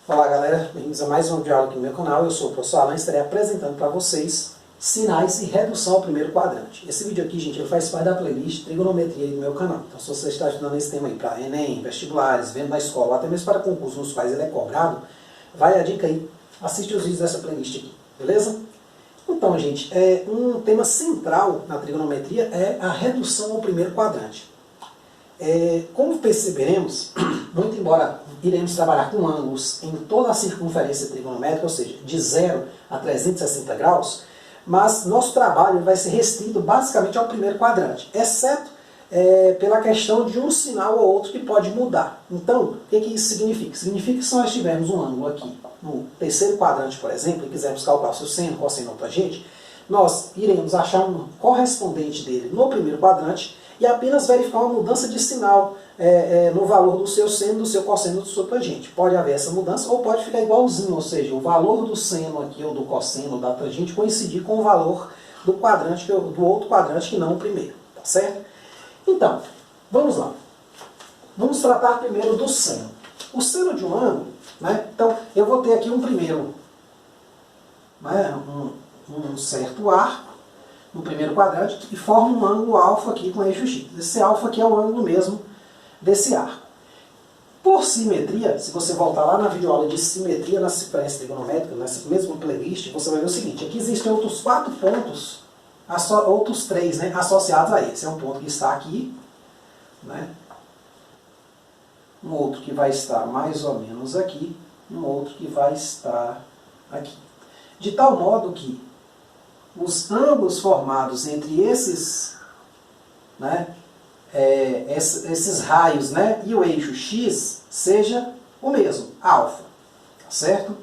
Olá galera, bem-vindos a mais uma videoaula aqui no meu canal. Eu sou o professor Alan e estarei apresentando para vocês sinais e redução ao primeiro quadrante. Esse vídeo aqui, gente, ele faz parte da playlist Trigonometria aí do meu canal. Então se você está estudando esse tema aí para Enem, vestibulares, vendo na escola, ou até mesmo para concursos nos quais ele é cobrado, vai a dica aí, assiste os vídeos dessa playlist aqui, beleza? Então, gente, um tema central na trigonometria é a redução ao primeiro quadrante. Como perceberemos, muito embora iremos trabalhar com ângulos em toda a circunferência trigonométrica, ou seja, de 0 a 360 graus, mas nosso trabalho vai ser restrito basicamente ao primeiro quadrante, exceto pela questão de um sinal ou outro que pode mudar. Então, o que isso significa? Significa que se nós tivermos um ângulo aqui no terceiro quadrante, por exemplo, e quisermos calcular o seu seno, cosseno ou tangente, nós iremos achar um correspondente dele no primeiro quadrante e apenas verificar uma mudança de sinal no valor do seu seno, do seu cosseno, do seu tangente. Pode haver essa mudança ou pode ficar igualzinho, ou seja, o valor do seno aqui ou do cosseno ou da tangente coincidir com o valor do quadrante, do outro quadrante que não o primeiro, tá certo? Então, vamos lá. Vamos tratar primeiro do seno. O seno de um ângulo, né? Então, eu vou ter aqui um primeiro, né, um certo arco no primeiro quadrante que forma um ângulo alfa aqui com eixo X. Esse alfa aqui é o ângulo mesmo desse arco. Por simetria, se você voltar lá na videoaula de simetria na circunferência trigonométrica, nessa mesma playlist, você vai ver o seguinte: aqui existem outros 4 pontos, outros 3, né, associados a esse. É um ponto que está aqui, né? Um outro que vai estar mais ou menos aqui, um outro que vai estar aqui. De tal modo que os ângulos formados entre esses, né, esses raios, né, e o eixo X seja o mesmo, alfa, tá certo?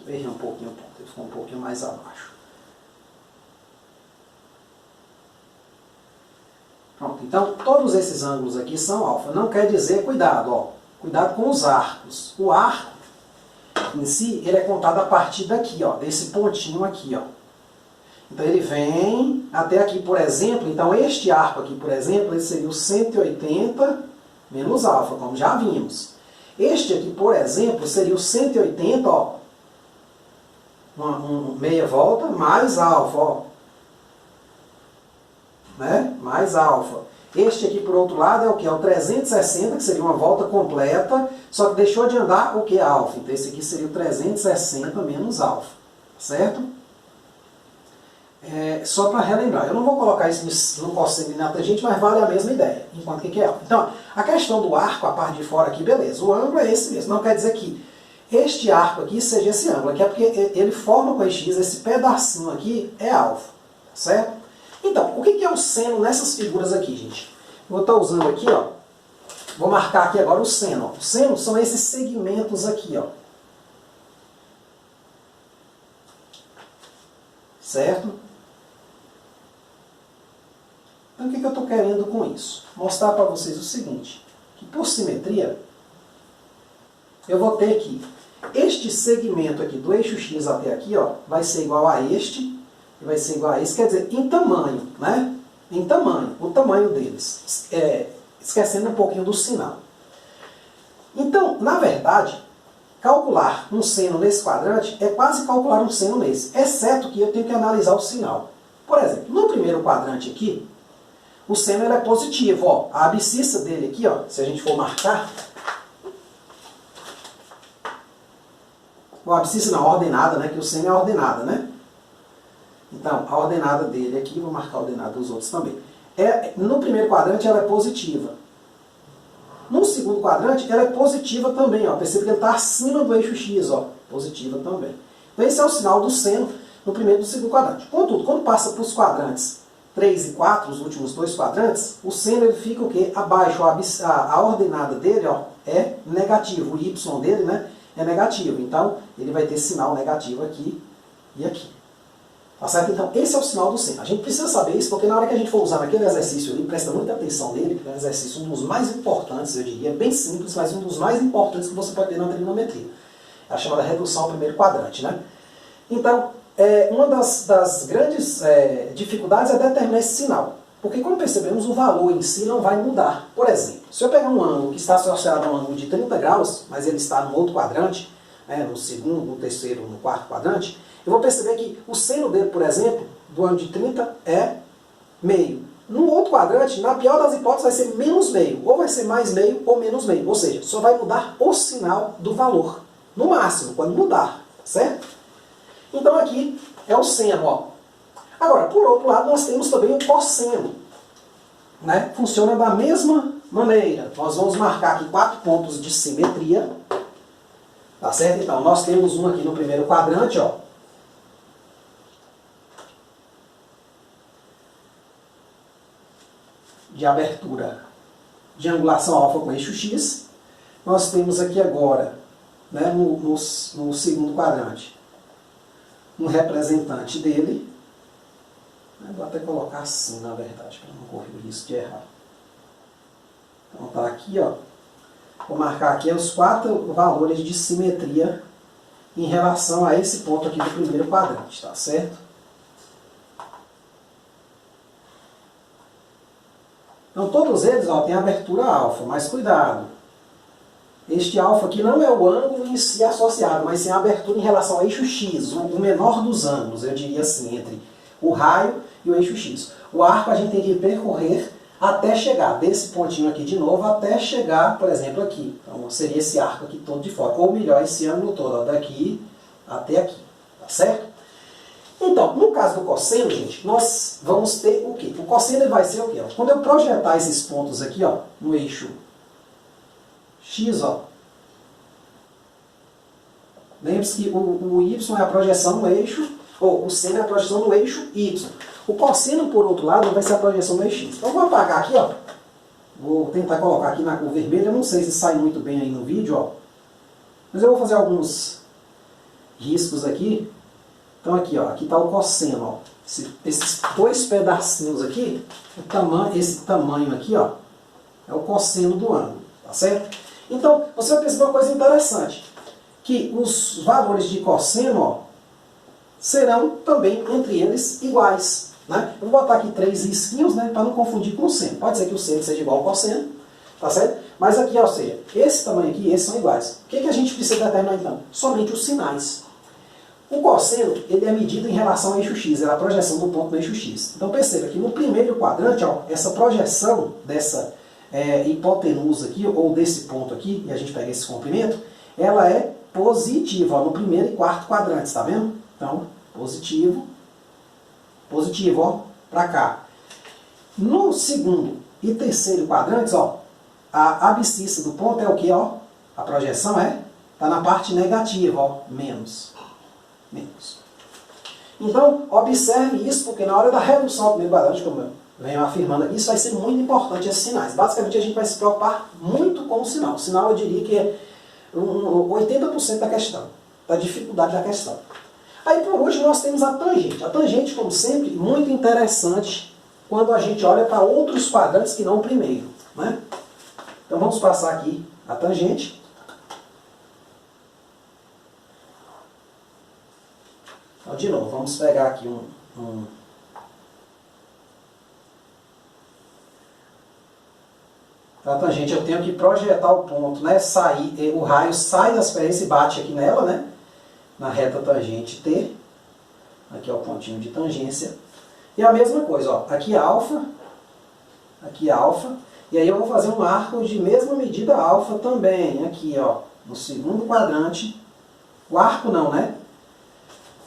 Eu errei um pouquinho o ponto, ele ficou um pouquinho mais abaixo. Pronto, então todos esses ângulos aqui são alfa. Não quer dizer, cuidado, ó, cuidado com os arcos. O arco em si, ele é contado a partir daqui, ó, desse pontinho aqui, ó. Então ele vem até aqui, por exemplo. Então este arco aqui, por exemplo, ele seria o 180 menos alfa, como já vimos. Este aqui, por exemplo, seria o 180, ó, meia volta, mais alfa, ó, né? Mais alfa. Este aqui, por outro lado, é o que? É o 360, que seria uma volta completa, só que deixou de andar o que? Alfa. Então esse aqui seria o 360 menos alfa, certo? Só para relembrar, eu não vou colocar isso no cosseno e na tangente, mas vale a mesma ideia, enquanto que é alfa. Então, a questão do arco, a parte de fora aqui, beleza, o ângulo é esse mesmo, não quer dizer que este arco aqui seja esse ângulo, aqui é porque ele forma com esse X, esse pedacinho aqui é alfa, certo? Então, o que é o seno nessas figuras aqui, gente? Vou estar usando aqui, ó, vou marcar aqui agora o seno. Ó. O seno são esses segmentos aqui, ó. Certo? Então, o que eu estou querendo com isso? Mostrar para vocês o seguinte, que por simetria, eu vou ter aqui, este segmento aqui do eixo X até aqui, ó, vai ser igual a este, e vai ser igual a esse, quer dizer, em tamanho, né? Em tamanho, o tamanho deles, esquecendo um pouquinho do sinal. Então, na verdade, calcular um seno nesse quadrante é quase calcular um seno nesse, exceto que eu tenho que analisar o sinal. Por exemplo, no primeiro quadrante aqui, o seno ele é positivo, ó, a abscissa dele aqui, ó, se a gente for marcar, a abscissa não, a ordenada, né, que o seno é a ordenada, né? Então, a ordenada dele aqui, vou marcar a ordenada dos outros também. No primeiro quadrante ela é positiva. No segundo quadrante ela é positiva também. Ó. Perceba que ele está acima do eixo X. Ó, positiva também. Então esse é o sinal do seno no primeiro e no segundo quadrante. Contudo, quando passa para os quadrantes 3 e 4, os últimos 2 quadrantes, o seno ele fica o quê? Abaixo. A ordenada dele, ó, é negativo. O y dele, né, é negativo. Então ele vai ter sinal negativo aqui e aqui. Tá certo? Então, esse é o sinal do seno. A gente precisa saber isso, porque na hora que a gente for usar naquele exercício ali, presta muita atenção nele, porque é um exercício um dos mais importantes, eu diria, bem simples, mas um dos mais importantes que você pode ter na trigonometria. É a chamada redução ao primeiro quadrante, né? Então, uma das grandes dificuldades é determinar esse sinal. Porque, como percebemos, o valor em si não vai mudar. Por exemplo, se eu pegar um ângulo que está associado a um ângulo de 30 graus, mas ele está no outro quadrante, né, no segundo, no terceiro, no quarto quadrante, eu vou perceber que o seno dele, por exemplo, do ângulo de 30 é meio. No outro quadrante, na pior das hipóteses, vai ser menos meio. Ou vai ser mais meio ou menos meio. Ou seja, só vai mudar o sinal do valor. No máximo, quando mudar. Certo? Então aqui é o seno. Ó. Agora, por outro lado, nós temos também o cosseno. Né? Funciona da mesma maneira. Nós vamos marcar aqui 4 pontos de simetria. Tá certo? Então, nós temos um aqui no primeiro quadrante, ó. De abertura de angulação alfa com eixo X. Nós temos aqui agora, né, no segundo quadrante, um representante dele. Vou até colocar assim, na verdade, para não correr o risco de errar. Então tá aqui, ó. Vou marcar aqui os 4 valores de simetria em relação a esse ponto aqui do primeiro quadrante, tá certo? Então todos eles, ó, têm abertura alfa, mas cuidado. Este alfa aqui não é o ângulo em si associado, mas sim a abertura em relação ao eixo X, o menor dos ângulos, eu diria assim, entre o raio e o eixo X. O arco a gente tem que percorrer até chegar desse pontinho aqui de novo, até chegar, por exemplo, aqui. Então seria esse arco aqui todo de fora, ou melhor, esse ângulo todo, ó, daqui até aqui, tá certo? Então, no caso do cosseno, gente, nós vamos ter o quê? O cosseno ele vai ser o quê? Ó? Quando eu projetar esses pontos aqui, ó, no eixo X, ó, lembre-se que o Y é a projeção no eixo, ou o seno é a projeção no eixo Y. O cosseno, por outro lado, vai ser a projeção no eixo X. Então, eu vou apagar aqui, ó. Vou tentar colocar aqui na cor vermelha. Eu não sei se sai muito bem aí no vídeo, ó. Mas eu vou fazer alguns riscos aqui. Então, aqui, ó. Aqui está o cosseno, ó. Esses 2 pedacinhos aqui, esse tamanho aqui, ó, é o cosseno do ângulo, tá certo? Então, você vai perceber uma coisa interessante. Que os valores de cosseno, ó, serão também, entre eles, iguais. Né? Eu vou botar aqui 3 risquinhos, né, para não confundir com o seno. Pode ser que o seno seja igual ao cosseno, tá certo? Mas aqui, ó, ou seja, esse tamanho aqui e esse são iguais. O que a gente precisa determinar então? Somente os sinais. O cosseno, ele é medido em relação ao eixo X, é a projeção do ponto no eixo X. Então perceba que no primeiro quadrante, ó, essa projeção dessa hipotenusa aqui, ou desse ponto aqui, e a gente pega esse comprimento, ela é positiva, ó, no primeiro e quarto quadrantes, tá vendo? Então, positivo, positivo, ó, para cá. No segundo e terceiro quadrantes, ó, a abscissa do ponto é o que, ó? A projeção tá na parte negativa, ó, menos. Então, observe isso, porque na hora da redução ao primeiro quadrante, como eu venho afirmando aqui, isso vai ser muito importante, esses sinais. Basicamente, a gente vai se preocupar muito com o sinal. O sinal, eu diria que é 80% da questão, da dificuldade da questão. Aí, por último, nós temos a tangente. A tangente, como sempre, muito interessante quando a gente olha para outros quadrantes que não o primeiro. Né? Então, vamos passar aqui a tangente. Então, de novo, vamos pegar aqui a tangente, eu tenho que projetar o ponto, né? O raio sai da superfície e bate aqui nela, né? Na reta tangente T. Aqui é o pontinho de tangência. E a mesma coisa, ó. Aqui alfa. E aí eu vou fazer um arco de mesma medida alfa também. Aqui, ó. No segundo quadrante. O arco não, né?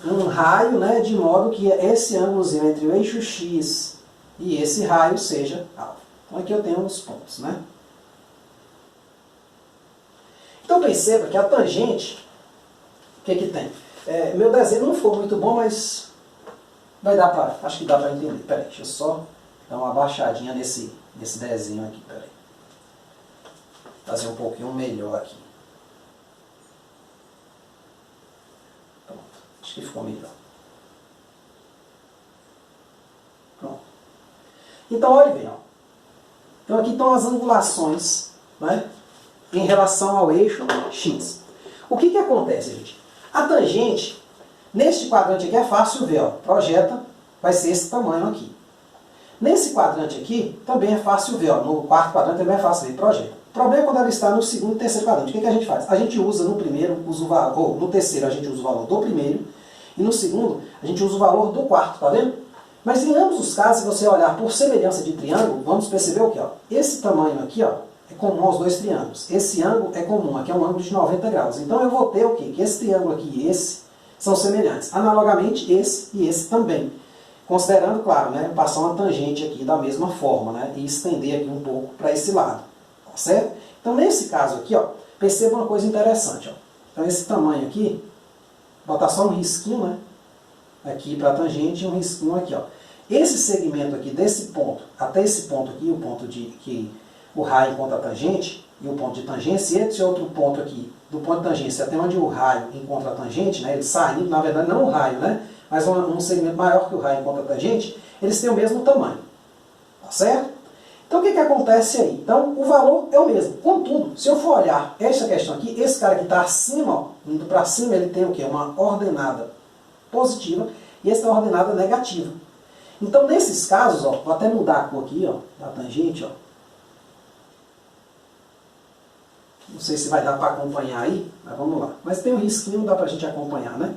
Um raio, né? De modo que esse ângulozinho entre o eixo X e esse raio seja alfa. Então aqui eu tenho os pontos, né? Então perceba que a tangente, o que tem? Meu desenho não ficou muito bom, mas vai dar para, acho que dá para entender. Peraí, deixa eu só dar uma baixadinha nesse desenho aqui, peraí. Fazer um pouquinho melhor aqui. Pronto, acho que ficou melhor. Pronto. Então, olha bem, ó. Então aqui estão as angulações, né, em relação ao eixo X. O que acontece, gente? A tangente, neste quadrante aqui é fácil ver, ó, projeta, vai ser esse tamanho aqui. Nesse quadrante aqui, também é fácil ver, ó, no quarto quadrante também é fácil ver projeto. O problema é quando ela está no segundo e terceiro quadrante. O que a gente faz? A gente usa no primeiro, usa o valor, no terceiro a gente usa o valor do primeiro, e no segundo a gente usa o valor do quarto, tá vendo? Mas em ambos os casos, se você olhar por semelhança de triângulo, vamos perceber o que? Esse tamanho aqui, ó, é comum aos dois triângulos. Esse ângulo é comum, aqui é um ângulo de 90 graus. Então eu vou ter o quê? Que esse triângulo aqui e esse são semelhantes. Analogamente, esse e esse também. Considerando, claro, né, passar uma tangente aqui da mesma forma, né, e estender aqui um pouco para esse lado. Tá certo? Então nesse caso aqui, ó, perceba uma coisa interessante. Ó. Então esse tamanho aqui, vou botar só um risquinho, né, aqui para a tangente e um risquinho aqui. Ó. Esse segmento aqui, desse ponto até esse ponto aqui, o ponto de que o raio encontra a tangente, e o ponto de tangência, e esse outro ponto aqui, do ponto de tangência até onde o raio encontra a tangente, né, ele saindo, na verdade não o raio, né, mas um segmento maior que o raio encontra a tangente, eles têm o mesmo tamanho. Tá certo? Então o que acontece aí? Então o valor é o mesmo. Contudo, se eu for olhar essa questão aqui, esse cara que está acima, ó, indo para cima, ele tem o quê? Uma ordenada positiva e essa ordenada negativa. Então nesses casos, ó, vou até mudar a cor aqui, ó, da tangente, ó. Não sei se vai dar para acompanhar aí, mas vamos lá. Mas tem um risquinho, não dá para a gente acompanhar, né?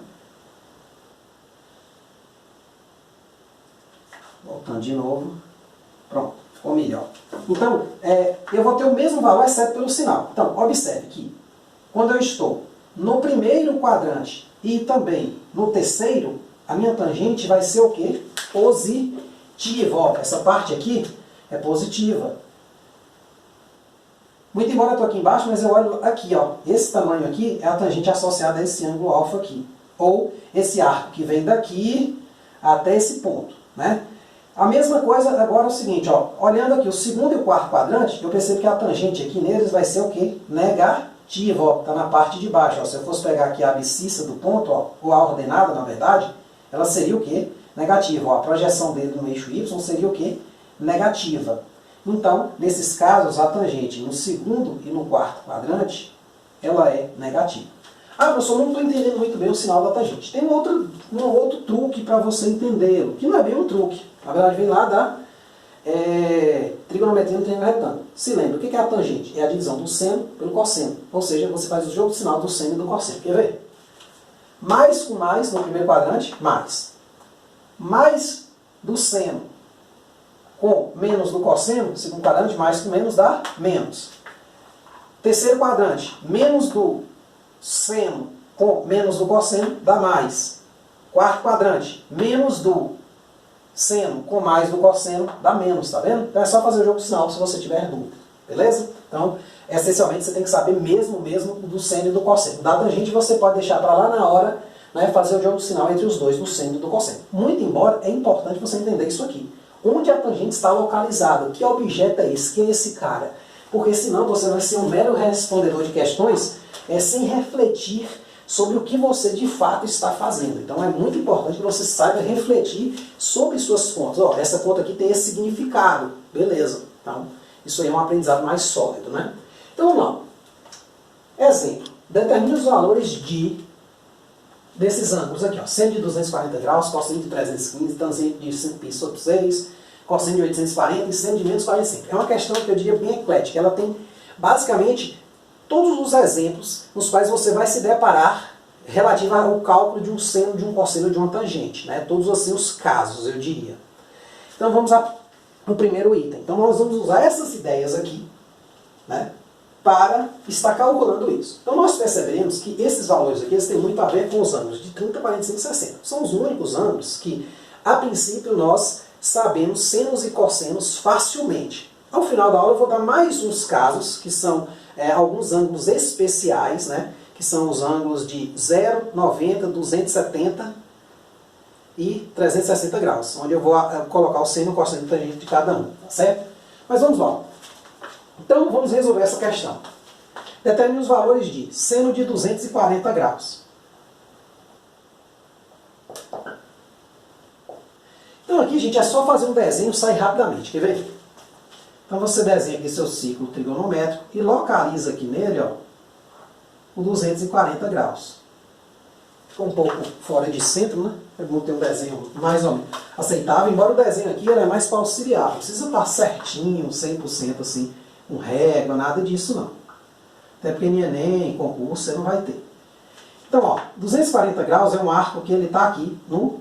Voltando de novo. Pronto, ficou melhor. Então, eu vou ter o mesmo valor, exceto pelo sinal. Então, observe que quando eu estou no primeiro quadrante e também no terceiro, a minha tangente vai ser o quê? Positiva. Ó, essa parte aqui é positiva. Muito embora eu estou aqui embaixo, mas eu olho aqui, ó. Esse tamanho aqui é a tangente associada a esse ângulo alfa aqui. Ou esse arco que vem daqui até esse ponto, né? A mesma coisa agora é o seguinte, ó. Olhando aqui o segundo e o quarto quadrante, eu percebo que a tangente aqui neles vai ser o quê? Negativa, ó. Está na parte de baixo, ó. Se eu fosse pegar aqui a abscissa do ponto, ó, ou a ordenada, na verdade, ela seria o quê? Negativa. Ó. A projeção dele no eixo Y seria o quê? Negativa. Então, nesses casos, a tangente no segundo e no quarto quadrante, ela é negativa. Ah, professor, não estou entendendo muito bem o sinal da tangente. Tem um outro truque para você entendê-lo, que não é bem um truque. Na verdade, vem lá da trigonometria no triângulo retângulo. Se lembra, o que é a tangente? É a divisão do seno pelo cosseno. Ou seja, você faz o jogo de sinal do seno e do cosseno. Quer ver? Mais com mais no primeiro quadrante, mais. Mais do seno com menos do cosseno, segundo quadrante, mais com menos dá menos. Terceiro quadrante, menos do seno com menos do cosseno dá mais. Quarto quadrante, menos do seno com mais do cosseno dá menos, tá vendo? Então é só fazer o jogo de sinal se você tiver dúvida, beleza? Então, essencialmente você tem que saber mesmo do seno e do cosseno. Da tangente você pode deixar para lá na hora, né, fazer o jogo de sinal entre os dois, do seno e do cosseno. Muito embora, é importante você entender isso aqui. Onde a tangente está localizada? Que objeto é esse? Quem é esse cara? Porque senão você vai ser um mero respondedor de questões sem refletir sobre o que você de fato está fazendo. Então é muito importante que você saiba refletir sobre suas contas. Ó, essa conta aqui tem esse significado. Beleza. Então, isso aí é um aprendizado mais sólido, né? Então vamos lá. Exemplo. Determine os valores desses ângulos aqui, ó. Seno de 240 graus, cosseno de 315, tangente de 5π sobre 6, cosseno de 840 e seno de menos 45. É uma questão que eu diria bem eclética. Ela tem basicamente todos os exemplos nos quais você vai se deparar relativo ao cálculo de um seno, de um cosseno, de uma tangente, né? Todos assim os casos, eu diria. Então vamos ao primeiro item. Então nós vamos usar essas ideias aqui, né, para estar calculando isso. Então nós percebemos que esses valores aqui eles têm muito a ver com os ângulos de 30, 45 e 60. São os únicos ângulos que, a princípio, nós sabemos senos e cossenos facilmente. Ao final da aula eu vou dar mais uns casos, que são alguns ângulos especiais, né, que são os ângulos de 0, 90, 270 e 360 graus, onde eu vou colocar o seno e o cosseno e tangente de cada um, tá certo? Mas vamos lá. Então vamos resolver essa questão. Determine os valores de seno de 240 graus. Então aqui, gente, é só fazer um desenho e sair rapidamente. Quer ver? Então você desenha aqui seu círculo trigonométrico e localiza aqui nele, ó, o 240 graus. ficou um pouco fora de centro, né? É bom ter um desenho mais ou menos aceitável, embora o desenho aqui ele é mais para auxiliar, não precisa estar certinho, 100% assim, com régua, nada disso não. Até porque em Enem, em concurso, você não vai ter. Então, ó, 240 graus é um arco que ele está aqui no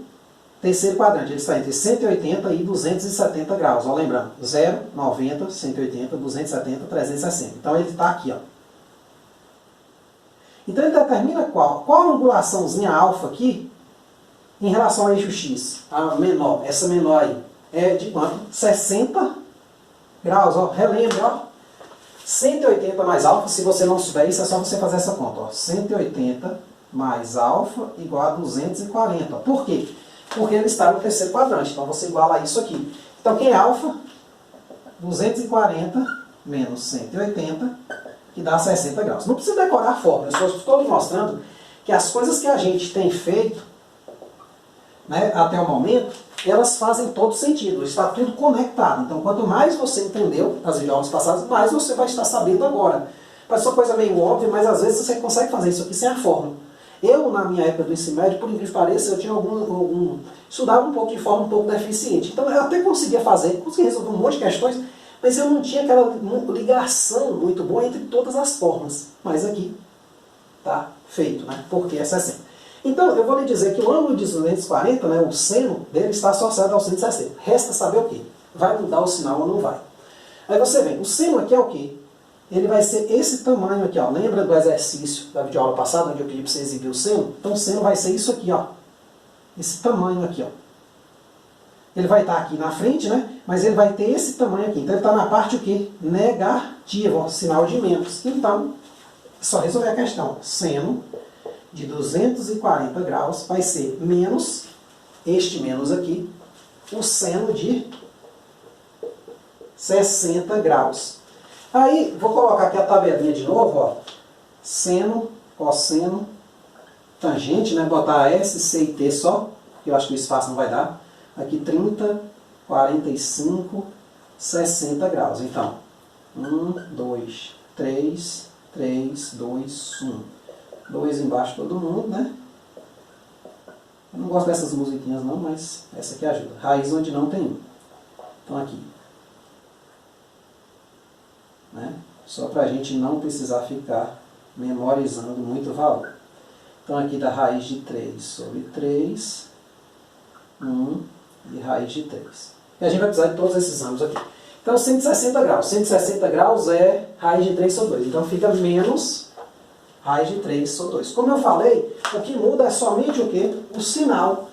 terceiro quadrante. Ele está entre 180 e 270 graus. Ó, lembrando, 0, 90, 180, 270, 360. Então, ele está aqui, ó. Então, ele determina qual a angulaçãozinha alfa aqui em relação ao eixo X. A menor, essa menor aí, é de quanto? 60 graus, ó. Relembre, ó. 180 mais alfa, se você não souber isso, é só você fazer essa conta. Ó. 180 mais alfa igual a 240. Ó. Por quê? Porque ele está no terceiro quadrante. Então você iguala isso aqui. Então quem é alfa? 240 menos 180, que dá 60 graus. Não precisa decorar a fórmula. Eu só estou lhe mostrando que as coisas que a gente tem feito, né, até o momento, elas fazem todo sentido, está tudo conectado. Então, quanto mais você entendeu as videoaulas passadas, mais você vai estar sabendo agora. Parece uma coisa meio óbvia, mas às vezes você consegue fazer isso aqui sem a fórmula. Eu, na minha época do ensino médio, por incrível que pareça, eu tinha estudava um pouco de forma um pouco deficiente. Então, eu até conseguia resolver um monte de questões, mas eu não tinha aquela ligação muito boa entre todas as formas. Mas aqui está feito, né? Porque é 60. Então, eu vou lhe dizer que o ângulo de 240, né, o seno dele está associado ao 160. Resta saber o quê? Vai mudar o sinal ou não vai? Aí você vem, o seno aqui é o quê? Ele vai ser esse tamanho aqui, ó. Lembra do exercício da videoaula passada, onde eu pedi para você exibir o seno? Então, o seno vai ser isso aqui, ó. Esse tamanho aqui, ó. Ele vai estar aqui na frente, né? Mas ele vai ter esse tamanho aqui. Então, ele está na parte o quê? Negativa, ó, sinal de menos. Então, é só resolver a questão. Seno de 240 graus vai ser menos, este menos aqui, o seno de 60 graus. Aí, vou colocar aqui a tabelinha de novo, ó. Seno, cosseno, tangente, né? Botar S, C e T só, que eu acho que o espaço não vai dar. Aqui 30, 45, 60 graus. Então, 1, 2, 3, 3, 2, 1. 2 embaixo todo mundo, né? Eu não gosto dessas musiquinhas não, mas essa aqui ajuda. Raiz onde não tem 1. Então aqui. Né? Só para a gente não precisar ficar memorizando muito valor. Então aqui dá raiz de 3 sobre 3, 1 e raiz de 3. E a gente vai precisar de todos esses ângulos aqui. Então 160 graus. 160 graus é raiz de 3 sobre 2. Então fica menos raiz de 3 sobre 2. Como eu falei, o que muda é somente o quê? O sinal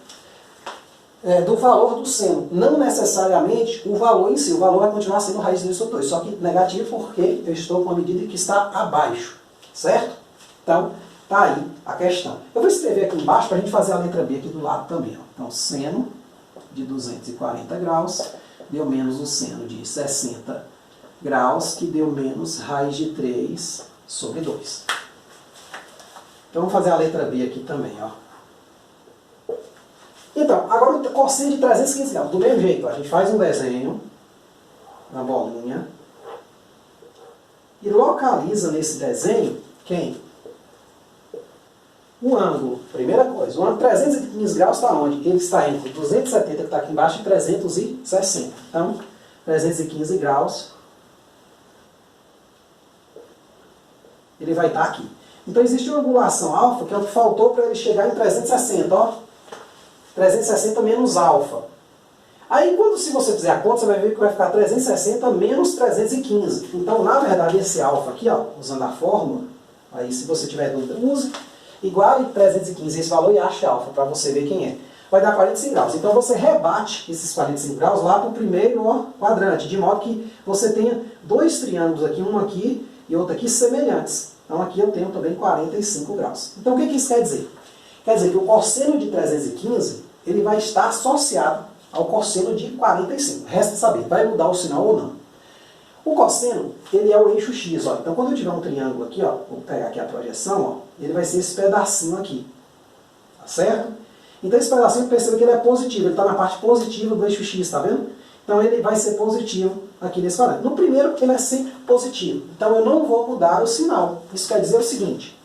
do valor do seno. Não necessariamente o valor em si. O valor vai continuar sendo raiz de 3 sobre 2. Só que negativo porque eu estou com a medida que está abaixo. Certo? Então, tá aí a questão. Eu vou escrever aqui embaixo para a gente fazer a letra B aqui do lado também. Ó. Então, seno de 240 graus deu menos o seno de 60 graus, que deu menos raiz de 3 sobre 2. Então vamos fazer a letra B aqui também, ó. Então, agora o cosseno de 315 graus. Do mesmo jeito, ó, a gente faz um desenho na bolinha e localiza nesse desenho quem? O ângulo. Primeira coisa, o ângulo 315 graus está onde? Ele está entre 270, que está aqui embaixo, e 360. Então, 315 graus, ele vai estar aqui. Então existe uma angulação alfa, que é o que faltou para ele chegar em 360, ó. 360 menos alfa. Aí, se você fizer a conta, você vai ver que vai ficar 360 menos 315. Então, na verdade, esse alfa aqui, ó, usando a fórmula, aí se você tiver dúvida, use, igual a 315 esse valor e ache alfa, para você ver quem é. Vai dar 45 graus. Então, você rebate esses 45 graus lá para o primeiro quadrante, de modo que você tenha dois triângulos aqui, um aqui e outro aqui, semelhantes. Então aqui eu tenho também 45 graus. Então o que isso quer dizer? Quer dizer que o cosseno de 315 ele vai estar associado ao cosseno de 45. Resta saber, vai mudar o sinal ou não. O cosseno, ele é o eixo X. Ó. Então quando eu tiver um triângulo aqui, ó, vou pegar aqui a projeção, ó, ele vai ser esse pedacinho aqui. Tá certo? Então esse pedacinho, perceba que ele é positivo. Ele está na parte positiva do eixo X, tá vendo? Então ele vai ser positivo aqui nesse quadrante. No primeiro, ele é sempre positivo. Então eu não vou mudar o sinal. Isso quer dizer o seguinte,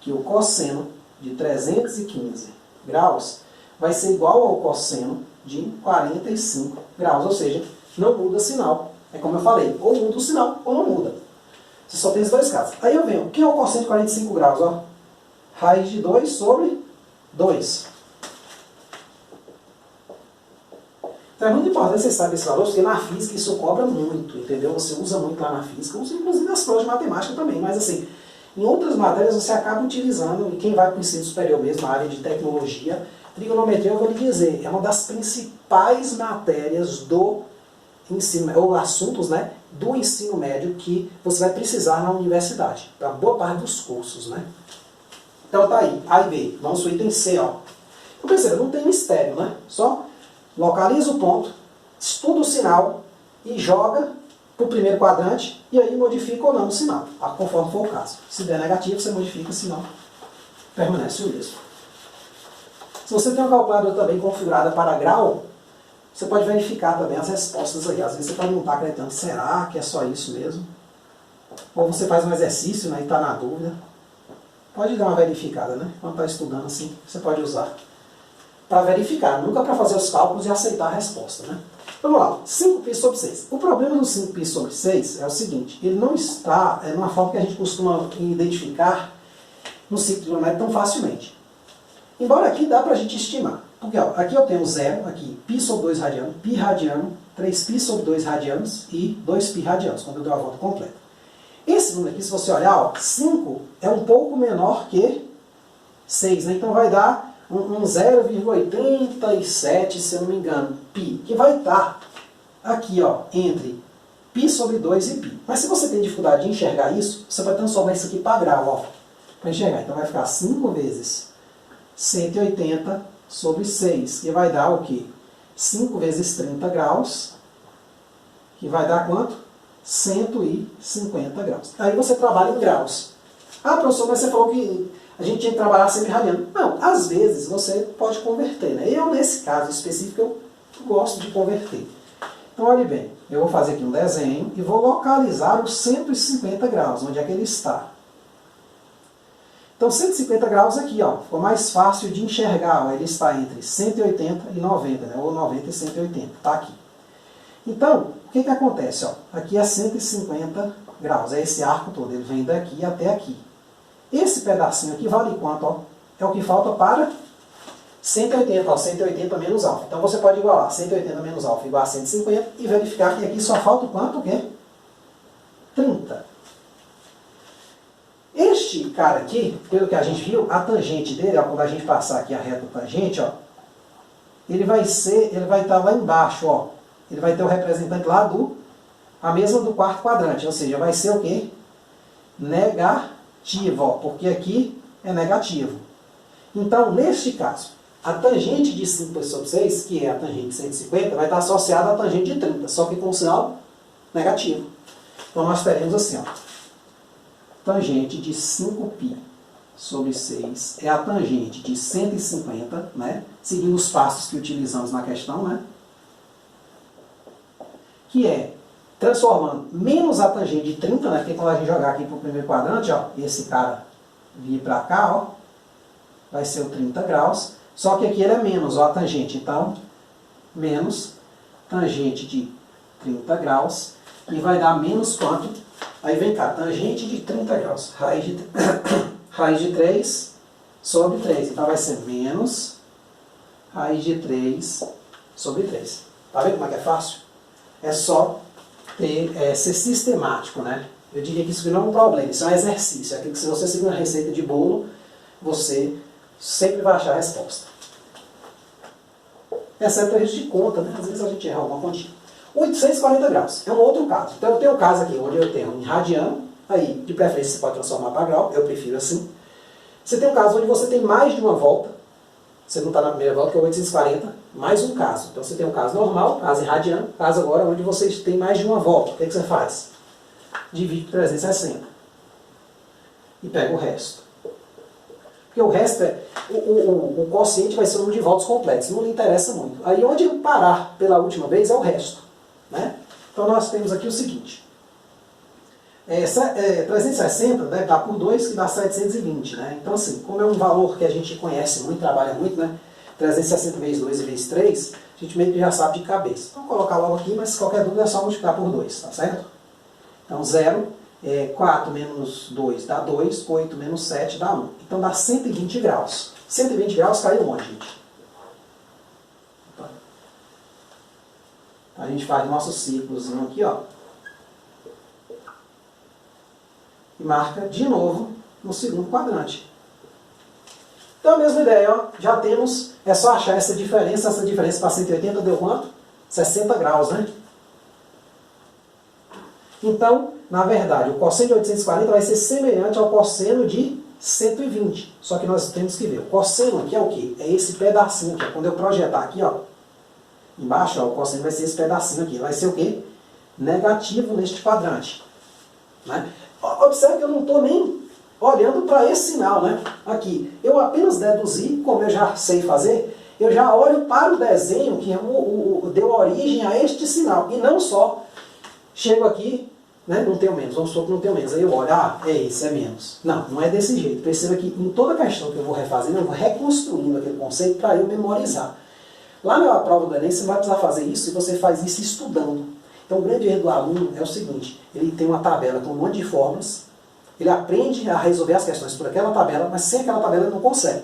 que o cosseno de 315 graus vai ser igual ao cosseno de 45 graus, ou seja, não muda o sinal. É como eu falei, ou muda o sinal ou não muda. Você só tem esses dois casos. Aí eu venho, o que é o cosseno de 45 graus? Ó? Raiz de 2 sobre 2. Então é muito importante você saber esse valor, porque na física isso cobra muito, entendeu? Você usa muito lá na física, usa inclusive nas provas de matemática também, mas assim, em outras matérias você acaba utilizando, e quem vai para o ensino superior mesmo, na área de tecnologia, trigonometria, eu vou lhe dizer, é uma das principais matérias do ensino, ou assuntos, né, do ensino médio que você vai precisar na universidade, para boa parte dos cursos, né? Então tá aí, A e B, vamos para o item C, ó. Então perceba, não tem mistério, né? Só localiza o ponto, estuda o sinal e joga para o primeiro quadrante e aí modifica ou não o sinal, conforme for o caso. Se der negativo, você modifica, senão permanece o mesmo. Se você tem uma calculadora também configurada para grau, você pode verificar também as respostas aí. Às vezes você pode não estar acreditando, será que é só isso mesmo? Ou você faz um exercício, né, e está na dúvida. Pode dar uma verificada, né? Quando está estudando assim, você pode usar para verificar, nunca para fazer os cálculos e aceitar a resposta, né? Vamos lá, 5π sobre 6. O problema do 5π sobre 6 é o seguinte, ele não está numa forma que a gente costuma identificar no ciclo trigonométrico tão facilmente. Embora aqui dá para a gente estimar. Porque ó, aqui eu tenho 0, aqui π sobre 2 radiano, π radiano, 3π sobre 2 radianos e 2π radianos, quando eu dou a volta completa. Esse número aqui, se você olhar, ó, 5 é um pouco menor que 6, né? Então vai dar um 0,87, se eu não me engano, π, que vai estar aqui, ó, entre π sobre 2 e π. Mas se você tem dificuldade de enxergar isso, você vai transformar isso aqui para grau, ó, para enxergar. Então vai ficar 5 vezes 180 sobre 6, que vai dar o quê? 5 vezes 30 graus, que vai dar quanto? 150 graus. Aí você trabalha em graus. Ah, professor, mas você falou que a gente tinha que trabalhar sempre radiano. Não, às vezes você pode converter, né? Eu, nesse caso específico, eu gosto de converter. Então, olhe bem, eu vou fazer aqui um desenho e vou localizar os 150 graus, onde é que ele está. Então, 150 graus aqui, ó, ficou mais fácil de enxergar, ó, ele está entre 180 e 90, né? Ou 90 e 180, está aqui. Então, o que que acontece? Ó? Aqui é 150 graus, é esse arco todo, ele vem daqui até aqui. Esse pedacinho aqui vale quanto? Ó? É o que falta para 180, ó, 180 menos alfa. Então você pode igualar 180 menos alfa igual a 150 e verificar que aqui só falta o quanto? O quê? 30. Este cara aqui, pelo que a gente viu, a tangente dele, ó, quando a gente passar aqui a reta tangente, ó, ele vai estar lá embaixo, ó. Ele vai ter o representante lá a mesma do quarto quadrante, ou seja, vai ser o quê? Negativo, ó, porque aqui é negativo. Então, neste caso, a tangente de 5π sobre 6, que é a tangente de 150, vai estar associada à tangente de 30, só que com o sinal negativo. Então, nós teremos assim, ó, tangente de 5π sobre 6 é a tangente de 150, né? Seguindo os passos que utilizamos na questão, né? Que é transformando menos a tangente de 30, né? Porque quando a gente jogar aqui para o primeiro quadrante, ó, esse cara vir para cá, ó, vai ser o 30 graus. Só que aqui ele é menos, ó, a tangente. Então, menos tangente de 30 graus. E vai dar menos quanto? Aí vem cá, tangente de 30 graus. Raiz de 3 sobre 3. Então vai ser menos raiz de 3 sobre 3. Tá vendo como é que é fácil? É só ser sistemático, né? Eu diria que isso não é um problema, isso é um exercício. É que se você seguir uma receita de bolo, você sempre vai achar a resposta. Exceto erros de conta, né? Às vezes a gente erra alguma continha. 840 graus é um outro caso. Então eu tenho um caso aqui onde eu tenho em radiano, aí de preferência você pode transformar para grau, eu prefiro assim. Você tem um caso onde você tem mais de uma volta, você não está na primeira volta, que é 840, mais um caso. Então você tem um caso normal, caso em radiano, caso agora onde você tem mais de uma volta. O que você faz? Divide por 360 e pega o resto. Porque o resto é, o quociente vai ser o número de voltas completos, não lhe interessa muito. Aí onde eu parar pela última vez é o resto. Né? Então nós temos aqui o seguinte, 360 deve dar por 2, que dá 720, né? Então assim, como é um valor que a gente conhece muito, trabalha muito, né? 360 vezes 2 e vezes 3, a gente meio que já sabe de cabeça. Então vou colocar logo aqui, mas qualquer dúvida é só multiplicar por 2, tá certo? Então 4 menos 2 dá 2, 8 menos 7 dá 1. Então dá 120 graus. 120 graus caiu onde, gente? A gente faz nosso círculozinho aqui, ó. E marca de novo no segundo quadrante. Então a mesma ideia, ó, já temos, é só achar essa diferença para 180 deu quanto? 60 graus, né? Então, na verdade, o cosseno de 840 vai ser semelhante ao cosseno de 120. Só que nós temos que ver, o cosseno aqui é o quê? É esse pedacinho aqui, ó. Quando eu projetar aqui, ó, embaixo, ó, o cosseno vai ser esse pedacinho aqui. Vai ser o quê? Negativo neste quadrante. Né? Observe que eu não estou nem olhando para esse sinal, né? Aqui, eu apenas deduzi, como eu já sei fazer, eu já olho para o desenho que deu origem a este sinal. E não só chego aqui, né? Não tenho menos, vamos supor que não tenho menos. Aí eu olho, é esse, é menos. Não, não é desse jeito. Perceba que em toda questão que eu vou refazendo, eu vou reconstruindo aquele conceito para eu memorizar. Lá na prova do Enem, você vai precisar fazer isso e você faz isso estudando. Então o grande erro do aluno é o seguinte, ele tem uma tabela com um monte de fórmulas, ele aprende a resolver as questões por aquela tabela, mas sem aquela tabela ele não consegue.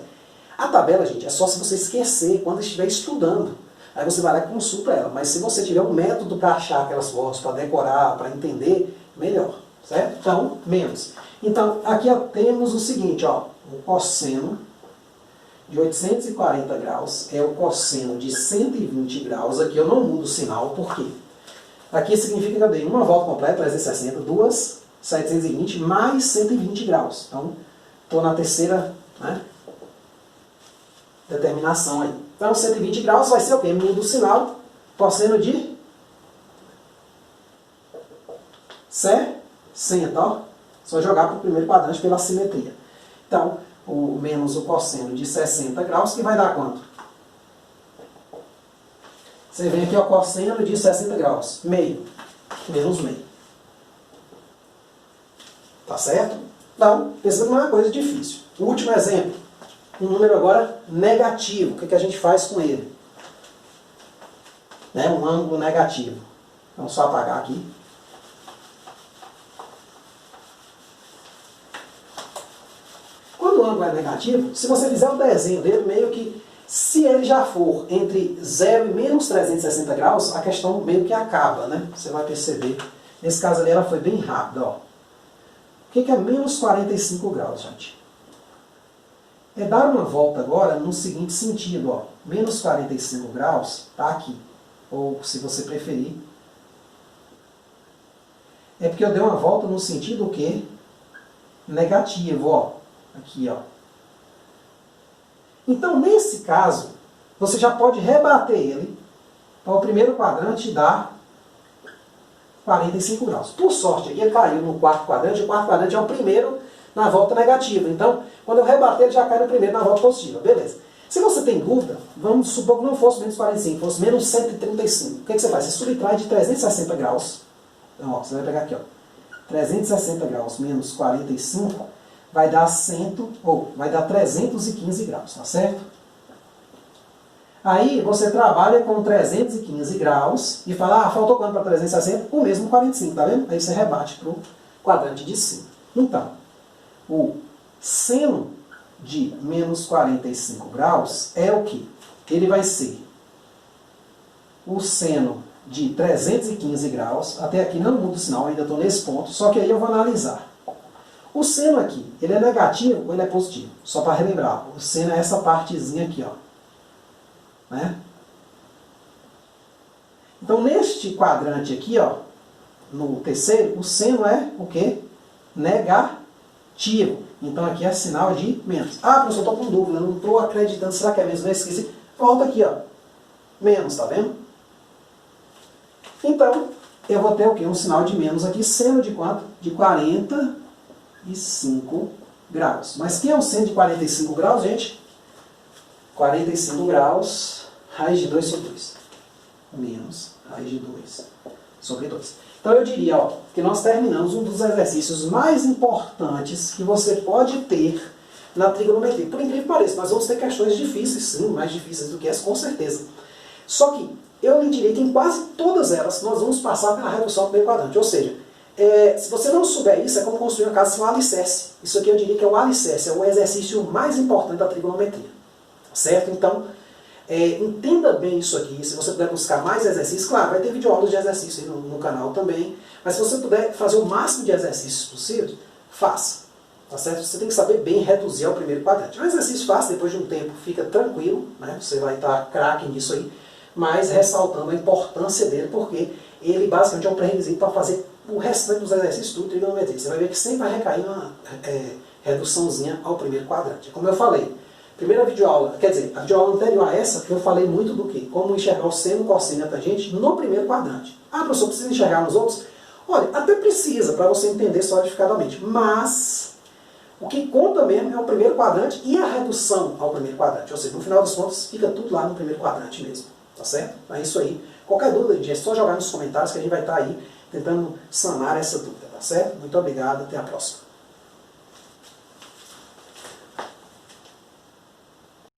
A tabela, gente, é só se você esquecer quando estiver estudando. Aí você vai lá e consulta ela. Mas se você tiver um método para achar aquelas fórmulas, para decorar, para entender, melhor. Certo? Então, menos. Então, aqui ó, temos o seguinte, ó, o cosseno de 840 graus é o cosseno de 120 graus. Aqui eu não mudo o sinal, por quê? Aqui significa que eu dei uma volta completa, 360, 2, 720 mais 120 graus. Então, estou na terceira, né, determinação aí. Então, 120 graus vai ser o quê? Muda o sinal, cosseno de 60, ó. Só jogar para o primeiro quadrante pela simetria. Então, o menos o cosseno de 60 graus, que vai dar quanto? Você vem aqui, ó, cosseno de 60 graus, meio, menos meio. Tá certo? Então, pensando numa coisa difícil. O último exemplo, um número agora negativo. O que a gente faz com ele? Né? Um ângulo negativo. Vamos só apagar aqui. Quando o ângulo é negativo, se você fizer o desenho dele, meio que, se ele já for entre 0 e menos 360 graus, a questão meio que acaba, né? Você vai perceber. Nesse caso ali, ela foi bem rápida, ó. O que é menos 45 graus, gente? É dar uma volta agora no seguinte sentido, ó. Menos 45 graus está aqui. Ou, se você preferir, é porque eu dei uma volta no sentido o quê? Negativo, ó. Aqui, ó. Então, nesse caso, você já pode rebater ele para o primeiro quadrante e dar 45 graus. Por sorte, ele caiu no quarto quadrante. O quarto quadrante é o primeiro na volta negativa. Então, quando eu rebater, ele já cai no primeiro na volta positiva. Beleza. Se você tem dúvida, vamos supor que não fosse menos 45, fosse menos 135. O que você faz? Você subtrai de 360 graus. Então, ó, você vai pegar aqui, ó. 360 graus menos 45 vai dar 315 graus, tá certo? Aí você trabalha com 315 graus e fala, faltou quanto para 360? O mesmo 45, tá vendo? Aí você rebate para o quadrante de cima. Então, o seno de menos 45 graus é o quê? Ele vai ser o seno de 315 graus, até aqui não muda o sinal, ainda estou nesse ponto, só que aí eu vou analisar. O seno aqui, ele é negativo ou ele é positivo? Só para relembrar, o seno é essa partezinha aqui, ó. Né? Então, neste quadrante aqui, ó, no terceiro, o seno é o quê? Negativo. Então, aqui é sinal de menos. Ah, professor, estou com dúvida, não estou acreditando, será que é menos? Eu esqueci. Volta aqui, ó. Menos, tá vendo? Então, eu vou ter o quê? Um sinal de menos aqui, seno de quanto? De 45 graus. Mas quem é o seno de 45 graus, gente? 45 graus, raiz de 2 sobre 2. Menos raiz de 2 sobre 2. Então eu diria, ó, que nós terminamos um dos exercícios mais importantes que você pode ter na trigonometria. Por incrível que pareça, nós vamos ter questões difíceis, sim, mais difíceis do que essa, com certeza. Só que eu lhe diria que em quase todas elas nós vamos passar pela redução do primeiro quadrante. Ou seja, se você não souber isso, é como construir uma casa sem um alicerce. Isso aqui eu diria que é o alicerce, é o exercício mais importante da trigonometria. Certo? Então, entenda bem isso aqui. Se você puder buscar mais exercícios, claro, vai ter videoaulas de exercício aí no canal também. Mas se você puder fazer o máximo de exercícios possível, faça. Tá certo? Você tem que saber bem reduzir ao primeiro quadrante. É um exercício fácil, depois de um tempo fica tranquilo, né? Você vai estar craque nisso aí, mas ressaltando a importância dele, porque ele basicamente é um pré-requisito para fazer o restante dos exercícios tudo trigonometria. Você vai ver que sempre vai recair uma reduçãozinha ao primeiro quadrante. Como eu falei, primeira videoaula, quer dizer, a videoaula anterior a essa, eu falei muito do que? Como enxergar o seno, cosseno e a tangente no primeiro quadrante. Ah, professor, precisa enxergar nos outros? Olha, até precisa, para você entender solidificadamente, mas o que conta mesmo é o primeiro quadrante e a redução ao primeiro quadrante. Ou seja, no final das contas, fica tudo lá no primeiro quadrante mesmo. Tá certo? É isso aí. Qualquer dúvida, gente, é só jogar nos comentários que a gente vai estar aí tentando sanar essa dúvida. Tá certo? Muito obrigado. Até a próxima.